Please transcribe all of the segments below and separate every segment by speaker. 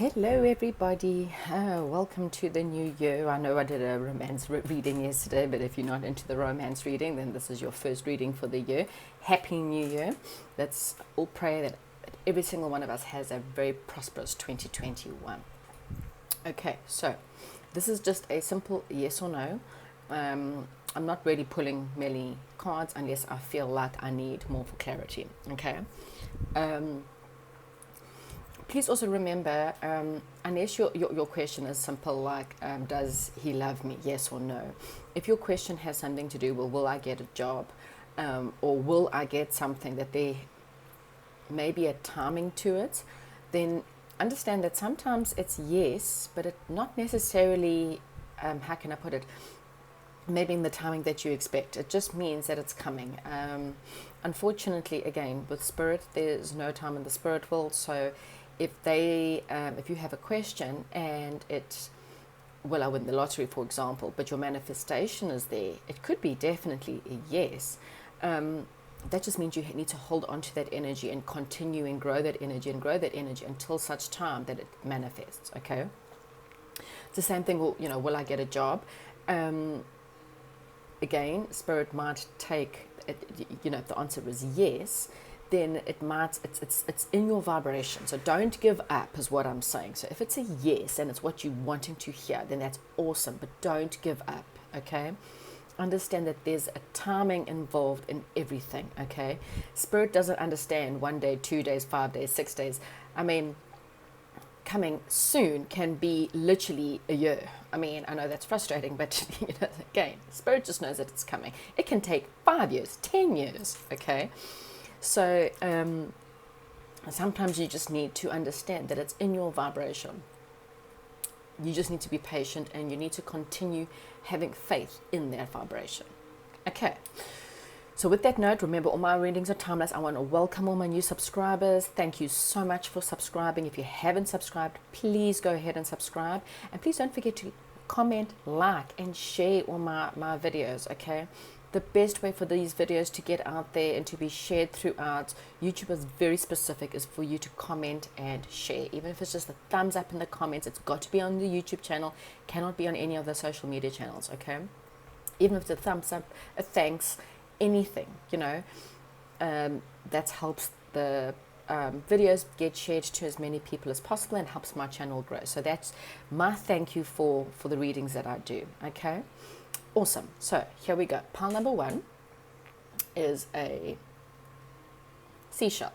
Speaker 1: Hello, everybody. Welcome to the new year. I know I did a romance reading yesterday, but if you're not into the romance reading, then this is your first reading for the year. Happy New Year. Let's all pray that every single one of us has a very prosperous 2021. Okay, so this is just a simple yes or no. I'm not really pulling many cards unless I feel like I need more for clarity. Okay. Please also remember, unless your question is simple like, does he love me, yes or no? If your question has something to do with, will I get a job, or will I get something that there may be a timing to it, then understand that sometimes it's yes, but it not necessarily, how can I put it, maybe in the timing that you expect. It just means that it's coming. Unfortunately, again, with spirit, there's no time in the spirit world, so if you have a question and I win the lottery, for example, but your manifestation is there, it could be definitely a yes. That just means you need to hold on to that energy and continue and grow that energy until such time that it manifests, okay? It's the same thing, will I get a job? Again, spirit might take, if the answer is yes, then it's in your vibration. So don't give up is what I'm saying. So if it's a yes and it's what you're wanting to hear, then that's awesome, but don't give up, okay? Understand that there's a timing involved in everything, okay? Spirit doesn't understand 1 day, 2 days, 5 days, 6 days. I mean, coming soon can be literally a year. I mean, I know that's frustrating, but again, spirit just knows that it's coming. It can take 5 years, 10 years, okay? So sometimes you just need to understand that it's in your vibration. You just need to be patient and you need to continue having faith in that vibration. Okay. So with that note, remember all my readings are timeless. I want to welcome all my new subscribers. Thank you so much for subscribing. If you haven't subscribed, please go ahead and subscribe. And please don't forget to comment, like, and share all my videos, okay? The best way for these videos to get out there and to be shared throughout, YouTube is very specific, is for you to comment and share. Even if it's just a thumbs up in the comments, it's got to be on the YouTube channel, cannot be on any of the social media channels, okay? Even if it's a thumbs up, a thanks, anything, that helps the videos get shared to as many people as possible and helps my channel grow. So that's my thank you for the readings that I do, okay? Awesome. So here we go. Pile number 1 is a seashell.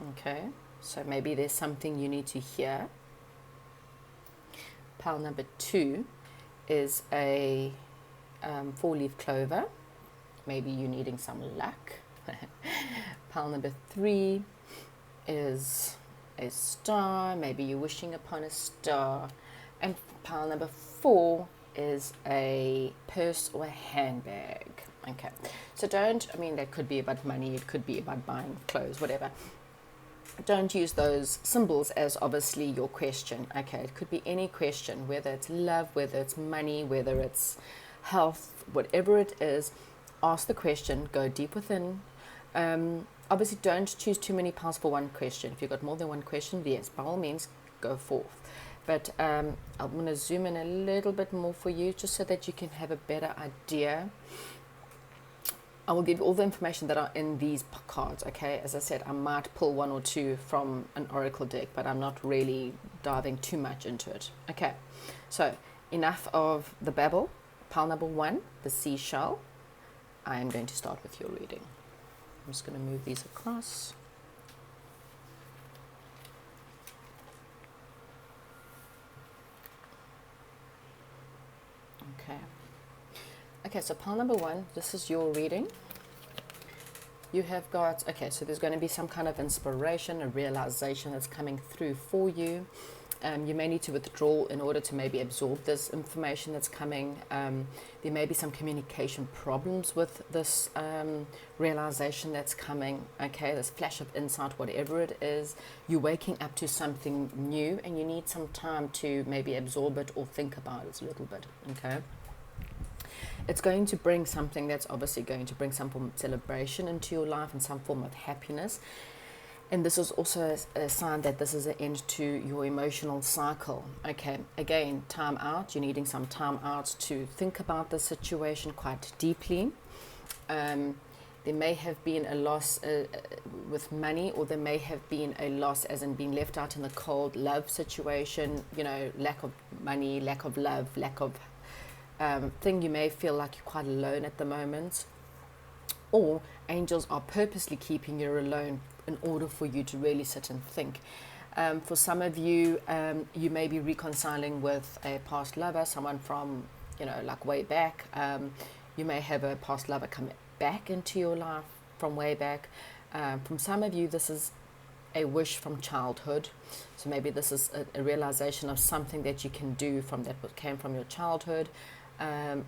Speaker 1: Okay, so maybe there's something you need to hear. Pile number 2 is a 4-leaf clover. Maybe you're needing some luck. Pile number 3 is a star. Maybe you're wishing upon a star. And pile number 4 is a purse or a handbag. Okay, so that could be about money, it could be about buying clothes, whatever. Don't use those symbols as obviously your question, okay? It could be any question, whether it's love, whether it's money, whether it's health, whatever it is. Ask the question, go deep within. Obviously, don't choose too many piles for one question. If you've got more than one question, yes, by all means, go forth. But I'm going to zoom in a little bit more for you just so that you can have a better idea. I will give you all the information that are in these cards, okay? As I said, I might pull 1 or 2 from an oracle deck, but I'm not really diving too much into it. Okay, so enough of the babble. Pile number 1, the seashell. I am going to start with your reading. I'm just going to move these across. Okay, so pile number 1, this is your reading. You have got, so there's going to be some kind of inspiration, a realization that's coming through for you. You may need to withdraw in order to maybe absorb this information that's coming. There may be some communication problems with this realization that's coming, okay, this flash of insight, whatever it is. You're waking up to something new and you need some time to maybe absorb it or think about it a little bit, okay? It's going to bring something that's obviously going to bring some form of celebration into your life and some form of happiness. And this is also a sign that this is an end to your emotional cycle. Okay, again, time out. You're needing some time out to think about the situation quite deeply. There may have been a loss with money, or there may have been a loss as in being left out in the cold, love situation, lack of money, lack of love, lack of thing. You may feel like you're quite alone at the moment, or angels are purposely keeping you alone in order for you to really sit and think. For some of you, you may be reconciling with a past lover, someone from, like way back. You may have a past lover come back into your life from way back. From some of you, this is a wish from childhood. So maybe this is a realization of something that you can do from that came from your childhood.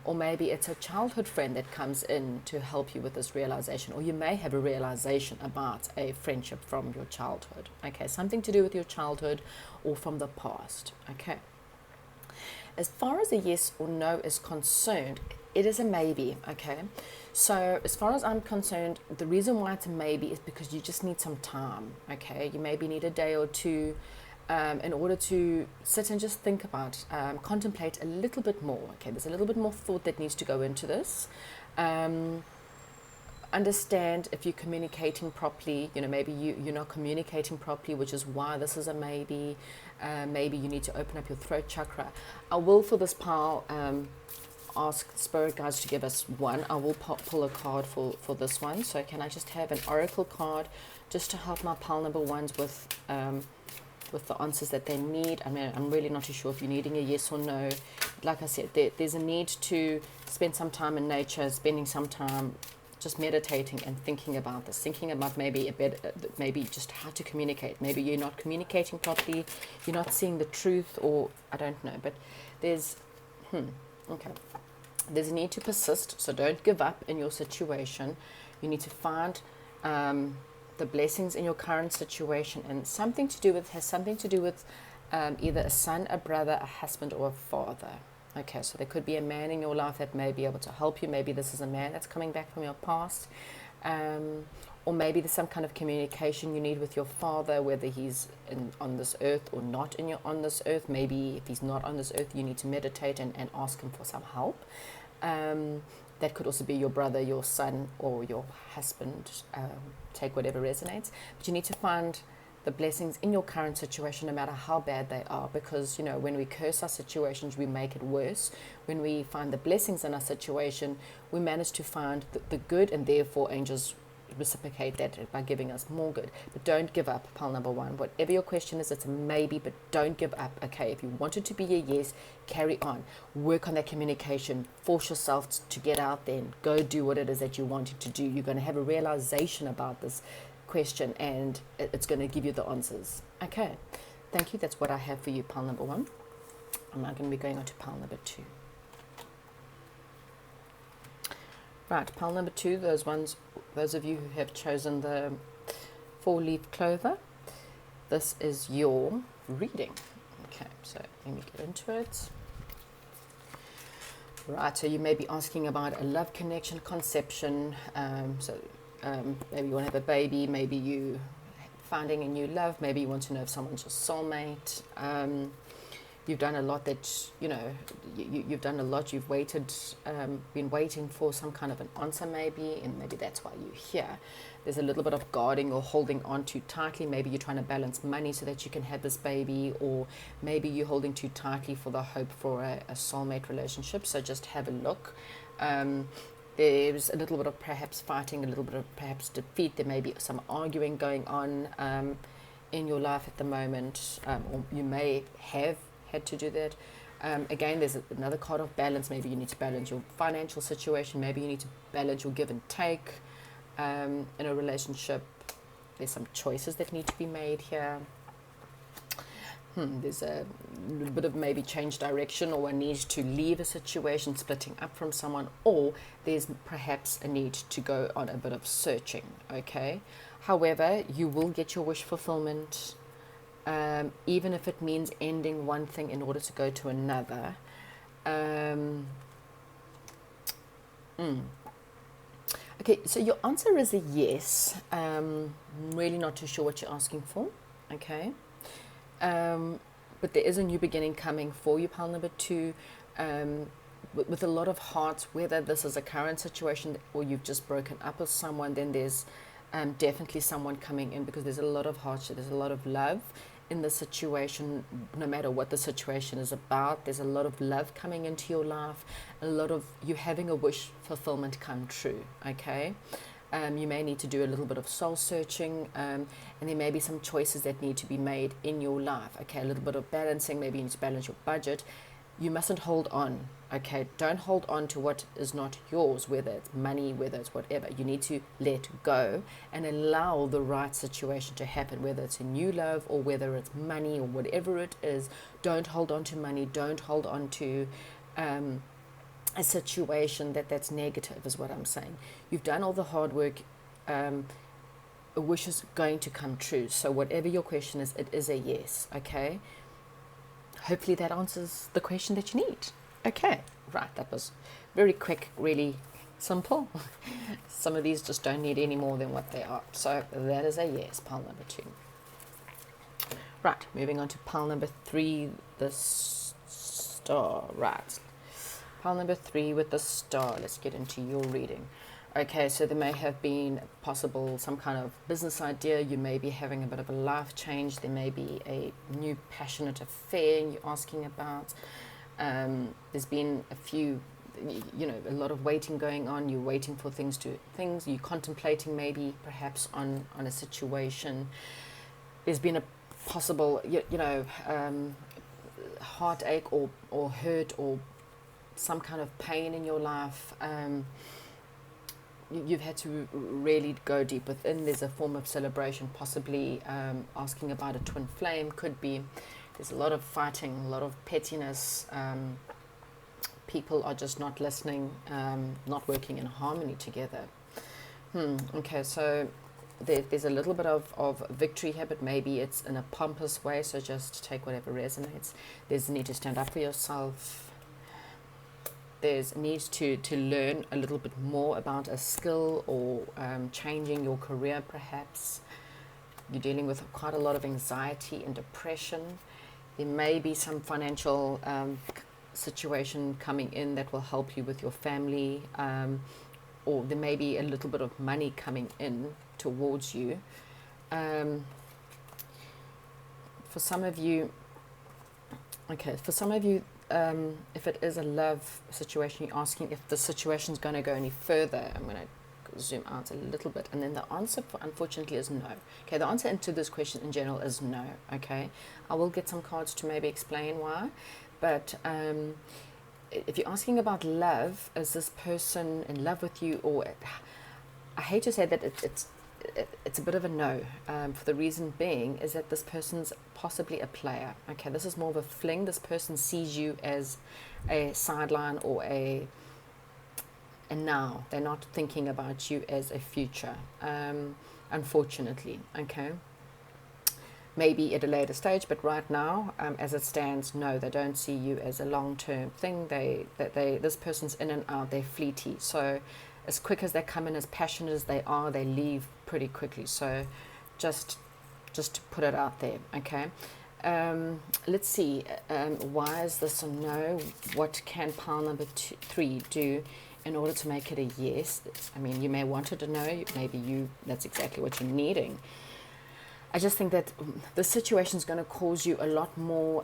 Speaker 1: Or maybe it's a childhood friend that comes in to help you with this realization, or you may have a realization about a friendship from your childhood. Okay, something to do with your childhood or from the past. Okay. As far as a yes or no is concerned, it is a maybe. Okay, so as far as I'm concerned, the reason why it's a maybe is because you just need some time. Okay, you maybe need a day or two in order to sit and just think about, contemplate a little bit more. Okay, there's a little bit more thought that needs to go into this. Understand if you're communicating properly. Maybe you're not communicating properly, which is why this is a maybe. Maybe you need to open up your throat chakra. I will, for this pile, ask spirit guides to give us one. I will pull a card for this one. So can I just have an oracle card just to help my pile number ones with the answers that they need? I mean, I'm really not too sure if you're needing a yes or no. Like I said, there's a need to spend some time in nature, spending some time just meditating and thinking about this, thinking about maybe maybe just how to communicate. Maybe you're not communicating properly, you're not seeing the truth, or I don't know. But there's there's a need to persist. So don't give up in your situation. You need to find the blessings in your current situation, and has something to do with either a son, a brother, a husband, or a father. Okay, so there could be a man in your life that may be able to help you. Maybe this is a man that's coming back from your past, or maybe there's some kind of communication you need with your father, whether he's on this earth or not on this earth. Maybe if he's not on this earth, you need to meditate and ask him for some help. That could also be your brother, your son, or your husband. Take whatever resonates. But you need to find the blessings in your current situation, no matter how bad they are. Because, when we curse our situations, we make it worse. When we find the blessings in our situation, we manage to find the good, and therefore angels reciprocate that by giving us more good. But don't give up, pile number one. Whatever your question is, it's a maybe, but don't give up. Okay, if you want it to be a yes, carry on. Work on that communication. Force yourself to get out there and go do what it is that you wanted to do. You're going to have a realization about this question, and it's going to give you the answers. Okay, thank you. That's what I have for you, pile number one. I'm now going to be going on to pile number two. Right, pile number two, those of you who have chosen the 4-leaf clover, this is your reading. Okay, so let me get into it. Right, so you may be asking about a love connection, conception. Maybe you want to have a baby, maybe you finding a new love, maybe you want to know if someone's your soulmate. You've done a lot you've done a lot, you've waited, been waiting for some kind of an answer maybe, and maybe that's why you're here. There's a little bit of guarding or holding on too tightly. Maybe you're trying to balance money so that you can have this baby, or maybe you're holding too tightly for the hope for a soulmate relationship. So just have a look. There's a little bit of perhaps fighting, a little bit of perhaps defeat. There may be some arguing going on in your life at the moment, or you may have had to do that. Again, there's another card of balance. Maybe you need to balance your financial situation. Maybe you need to balance your give and take in a relationship. There's some choices that need to be made here. There's a little bit of maybe change direction, or a need to leave a situation, splitting up from someone, or there's perhaps a need to go on a bit of searching. Okay, however, you will get your wish fulfillment. Even if it means ending one thing in order to go to another. Okay, so your answer is a yes. Really not too sure what you're asking for. Okay. But there is a new beginning coming for you, pile number 2, with a lot of hearts, whether this is a current situation or you've just broken up with someone, then there's definitely someone coming in, because there's a lot of hardship, there's a lot of love in the situation, no matter what the situation is about. There's a lot of love coming into your life, a lot of you having a wish fulfillment come true, okay? You may need to do a little bit of soul searching, and there may be some choices that need to be made in your life, okay? A little bit of balancing, maybe you need to balance your budget. You mustn't hold on, okay? Don't hold on to what is not yours, whether it's money, whether it's whatever. You need to let go and allow the right situation to happen, whether it's a new love or whether it's money or whatever it is. Don't hold on to money. Don't hold on to a situation that's negative, is what I'm saying. You've done all the hard work. A wish is going to come true. So whatever your question is, it is a yes, okay? Hopefully that answers the question that you need. Okay, right, that was very quick, really simple. Some of these just don't need any more than what they are. So that is a yes, pile number 2. Right, moving on to pile number 3, the star. Right, pile number 3 with the star. Let's get into your reading. Okay, so there may have been possible some kind of business idea. You may be having a bit of a life change. There may be a new passionate affair you're asking about. There's been a few, a lot of waiting going on. You're waiting for things. You're contemplating maybe perhaps on a situation. There's been a possible, heartache or hurt or some kind of pain in your life. You've had to really go deep within. There's a form of celebration, possibly asking about a twin flame. Could be. There's a lot of fighting, a lot of pettiness. People are just not listening, not working in harmony together. Okay, so there's a little bit of victory here, but maybe it's in a pompous way, so just take whatever resonates. There's a need to stand up for yourself. There's needs to learn a little bit more about a skill or changing your career perhaps. You're dealing with quite a lot of anxiety and depression. There may be some financial situation coming in that will help you with your family, or there may be a little bit of money coming in towards you. For some of you, if it is a love situation, you're asking if the situation's going to go any further. I'm going to zoom out a little bit, and then the answer, unfortunately, is no. Okay, the answer into this question in general is no. Okay, I will get some cards to maybe explain why, but if you're asking about love, is this person in love with you, or I hate to say that it's a bit of a no, for the reason being is that this person's possibly a player. Okay, this is more of a fling. This person sees you as a sideline or a now. They're not thinking about you as a future, unfortunately. Okay, maybe at a later stage, but right now, as it stands, no, they don't see you as a long-term thing. This person's in and out. They're fleety. So as quick as they come in, as passionate as they are, they leave pretty quickly. So just to put it out there, okay? Let's see. Why is this a no? What can pile number 3 do in order to make it a yes? I mean, you may want it to know. Maybe that's exactly what you're needing. I just think that the situation is going to cause you a lot more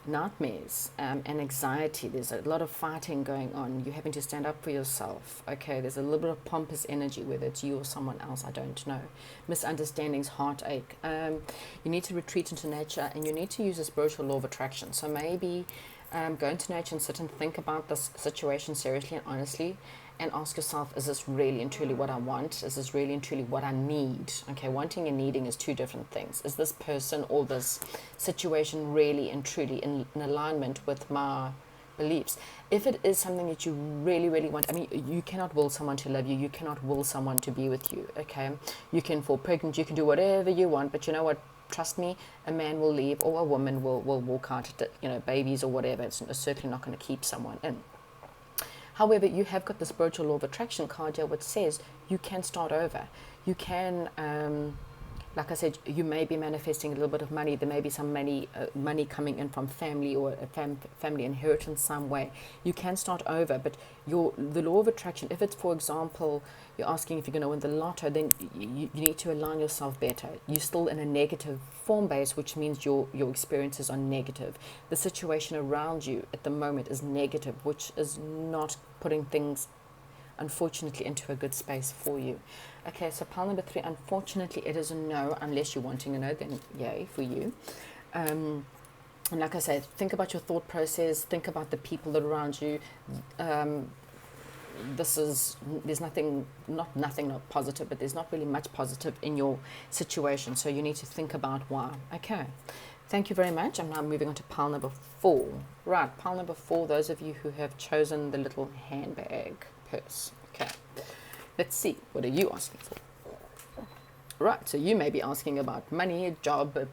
Speaker 1: nightmares and anxiety. There's a lot of fighting going on. You're having to stand up for yourself. Okay, there's a little bit of pompous energy, whether it's you or someone else, I don't know. Misunderstandings, heartache. You need to retreat into nature, and you need to use a spiritual law of attraction. So maybe go into nature and sit and think about this situation seriously and honestly, and ask yourself, is this really and truly what I want? Is this really and truly what I need? Okay, wanting and needing is two different things. Is this person or this situation really and truly in alignment with my beliefs? If it is something that you really, really want, I mean, you cannot will someone to love you. You cannot will someone to be with you, okay? You can fall pregnant, you can do whatever you want, but you know what? Trust me, a man will leave or a woman will walk out, babies or whatever. It's certainly not going to keep someone in. However, you have got the spiritual law of attraction card here, which says you can start over. You can, like I said, you may be manifesting a little bit of money. There may be some money coming in from family or a family inheritance some way. You can start over, but the law of attraction, if it's, for example, you're asking if you're going to win the lotto, then you need to align yourself better. You're still in a negative form base, which means your experiences are negative. The situation around you at the moment is negative, which is not putting things, unfortunately, into a good space for you. Okay, so pile number 3, unfortunately, it is a no. Unless you're wanting a no, then yay for you. And like I said, think about your thought process. Think about the people that are around you. There's nothing, not positive, but there's not really much positive in your situation. So you need to think about why. Okay, thank you very much. I'm now moving on to pile number 4. Right, pile number 4, those of you who have chosen the little handbag purse. Okay, let's see, what are you asking for? Right, so you may be asking about money, a job,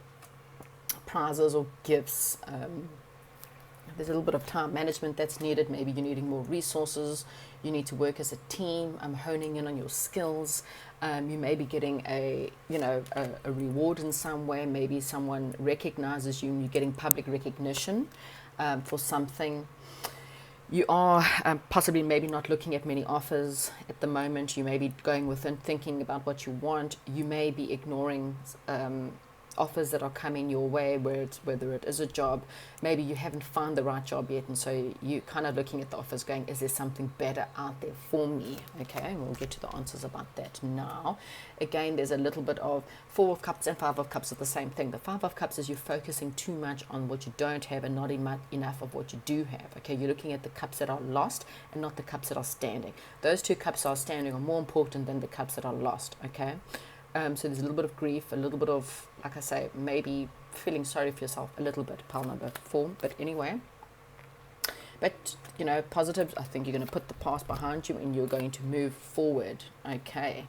Speaker 1: prizes or gifts. There's a little bit of time management that's needed. Maybe you're needing more resources. You need to work as a team. Honing in on your skills. You may be getting a reward in some way. Maybe someone recognizes you and you're getting public recognition for something. You are possibly maybe not looking at many offers at the moment. You may be going within, thinking about what you want. You may be ignoring offers that are coming your way, whether it is a job. Maybe you haven't found the right job yet, and so you're kind of looking at the offers going, is there something better out there for me? Okay, and we'll get to the answers about that now. Again, there's a little bit of 4 of Cups and 5 of Cups are the same thing. The 5 of Cups is you're focusing too much on what you don't have and not enough of what you do have. Okay, you're looking at the cups that are lost and not the cups that are standing. Those 2 cups that are standing are more important than the cups that are lost. Okay. So there's a little bit of grief, a little bit of, like I say, maybe feeling sorry for yourself a little bit, pile number 4. But anyway, but, positives, I think you're going to put the past behind you and you're going to move forward. Okay.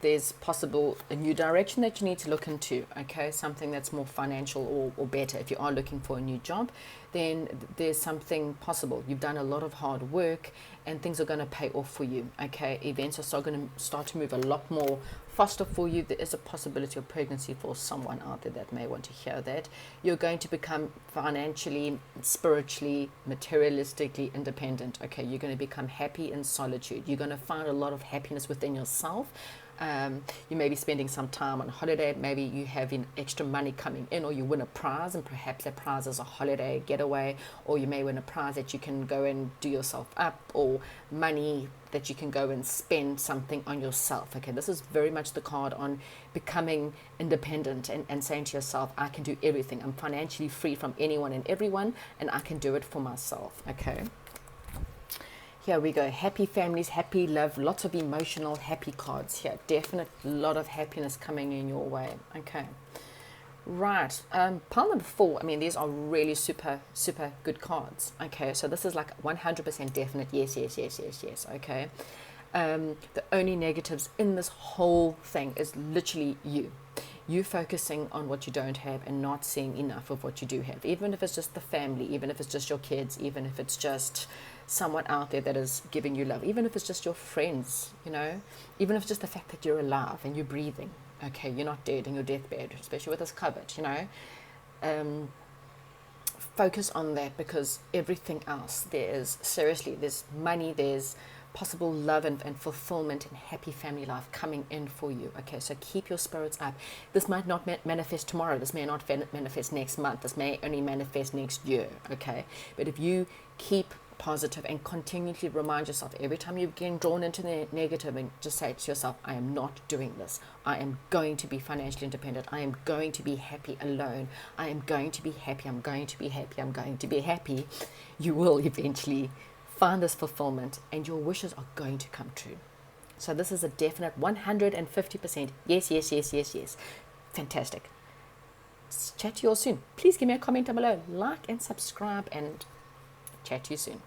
Speaker 1: There's possible a new direction that you need to look into. Okay, something that's more financial or better. If you are looking for a new job, then there's something possible. You've done a lot of hard work and things are going to pay off for you. Okay, events are going to start to move a lot more faster for you. There is a possibility of pregnancy for someone out there that may want to hear that. You're going to become financially, spiritually, materialistically independent. Okay, you're going to become happy in solitude. You're going to find a lot of happiness within yourself. You may be spending some time on holiday. Maybe you have extra money coming in, or you win a prize, and perhaps that prize is a holiday getaway, or you may win a prize that you can go and do yourself up, or money that you can go and spend something on yourself. Okay, this is very much the card on becoming independent and saying to yourself, I can do everything. I'm financially free from anyone and everyone, and I can do it for myself. Okay. Here we go. Happy families, happy love, lots of emotional happy cards here. Definite lot of happiness coming in your way. Okay. Right. Pile number 4. I mean, these are really super, super good cards. Okay. So this is like 100% definite. Yes, yes, yes, yes, yes. Okay. The only negatives in this whole thing is literally you focusing on what you don't have and not seeing enough of what you do have, even if it's just the family, even if it's just your kids, even if it's just someone out there that is giving you love, even if it's just your friends, even if it's just the fact that you're alive and you're breathing. Okay, you're not dead in your deathbed, especially with this cupboard. Focus on that, because everything else, there's money, there's possible love and fulfillment and happy family life coming in for you. Okay, so keep your spirits up. This might not manifest tomorrow. This may not manifest next month. This may only manifest next year. Okay, but if you keep positive and continually remind yourself every time you get drawn into the negative, and just say to yourself, I am not doing this. I am going to be financially independent. I am going to be happy alone. I am going to be happy. I'm going to be happy. I'm going to be happy. You will eventually find this fulfillment and your wishes are going to come true. So this is a definite 150% yes, yes, yes, yes, yes. Fantastic. Chat to you all soon. Please give me a comment down below, like and subscribe, and chat to you soon.